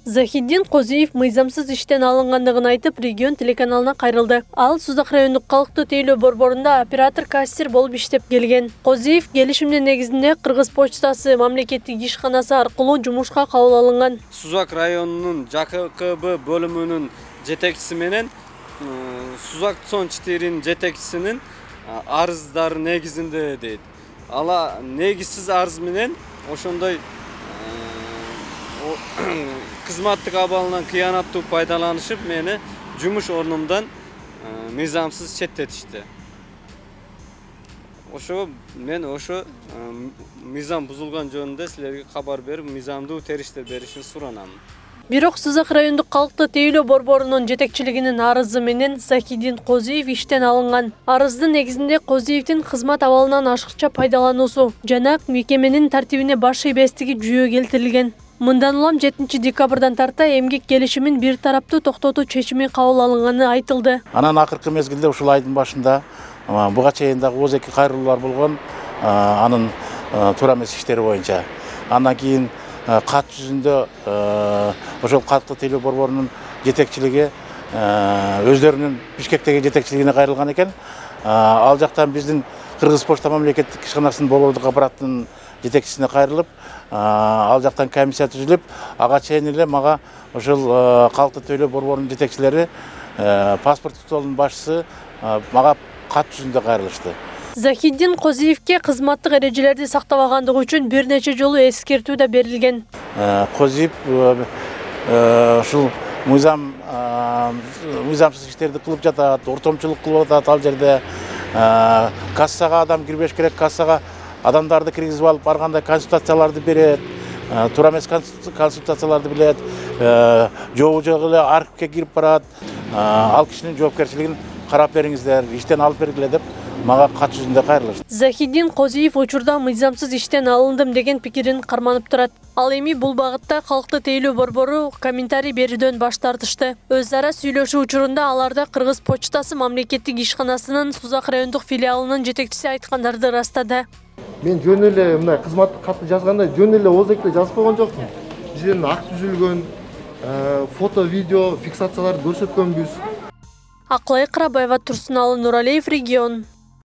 Захиддин Козиев мыйзамсыз иштен алынгандыгын айтып, регион телеканалына кайрылды. Ал Сузак райондук калктуу тейлөө борборунда оператор-кассир болуп иштеп келген. Козиев келишимдин негизинде Кыргыз почтасы мамлекеттик ишканасы аркылуу жумушка кабыл алынган. Сузак районунун ЖКБ бөлүмүнүн жетекчиси менен Сузак Цон 4 жетекчисинин арыздары негизинде дейт. Ала негизсиз арыз менен ошондой кызматтык абалынан кыянаттуу пайдаланышып, мени жумуш орнумдан мыйзамсыз четтетишти. Мен ошо мыйзам бузулган жөнүндө силерге кабар берип, мыйзамдуу териштер беришин суранам. Бирок Сузак райондук калктуу тейлөө борборунун жетекчилигинин арызы менен Захиддин Козиев иштен алынган. Арыздын негизинде Козиевдин кызмат абалынан ашыкча пайдалануусу жана мекеменин тартибине баш ийбестиги жүйө келтирилген. Мындан улам 7 декабрдан тарта эмгек келишимин бир тараптуу токтотуу чечими кабыл алынганы айтылды. Анан акыркы мезгилде ушул айдын башында буга чейин дагы ooз эки кайрылуулар болгон, анын туура эмес иштери боюнча. Андан кийин кат жүзүндө ошол калктуу тейлөө борборунун жетекчилиги өздөрүнүн Бишкектеги жетекчилигине кайрылган экен. Ал жактан биздин Кыргыз почта мамлекеттик ишканасынын борбордук аппараттын жетекчисине кайрылып, ал жактан комиссия түзүлүп, ага чейин эле мага ошол калктуу тейлөө борборунун жетекчилери, паспорт столунун башчысы мага кат жүзүндө кайрылышты. Захиддин Козиевке кызматтык эрежелерди сактабагандыгы үчүн бир нече жолу эскертүү да берилген. Козиев ушул мыйзамсыз иштерди кылып жатат, ортомчулук кылып атат ал жерде. Кассага адам кирбеш керек, кассага адамдарды киргизип алып барганда консультацияларды берет, туура эмес консультацияларды билет, жогу эле архивге кирип барат. Ал кишинин жоопкерчилигин карап бериңиздер, иштен алып бергиле деп мага кат жүзүндө кайрылышты. Захиддин Козиев учурда мыйзамсыз иштен алындым деген пикирин карманып турат. Ал эми бул багытта калктуу тейлөө борбору комментарий берүүдөн баш тартышты. Өз ара сүйлөшүү учурунда аларда Кыргыз почтасы мамлекеттик ишканасынын Сузак райондук филиалынын жетекчиси айткандарды растады. Мен жөн эле мындай кызматтык катты жазганда жөн эле ooз эки жазып койгон жокмун. Бизден акт түзүлгөн, фото, видео фиксацияларды көрсөткөнбүз. Аклай Кырабаева, Турсуналы Нуралиев, регион.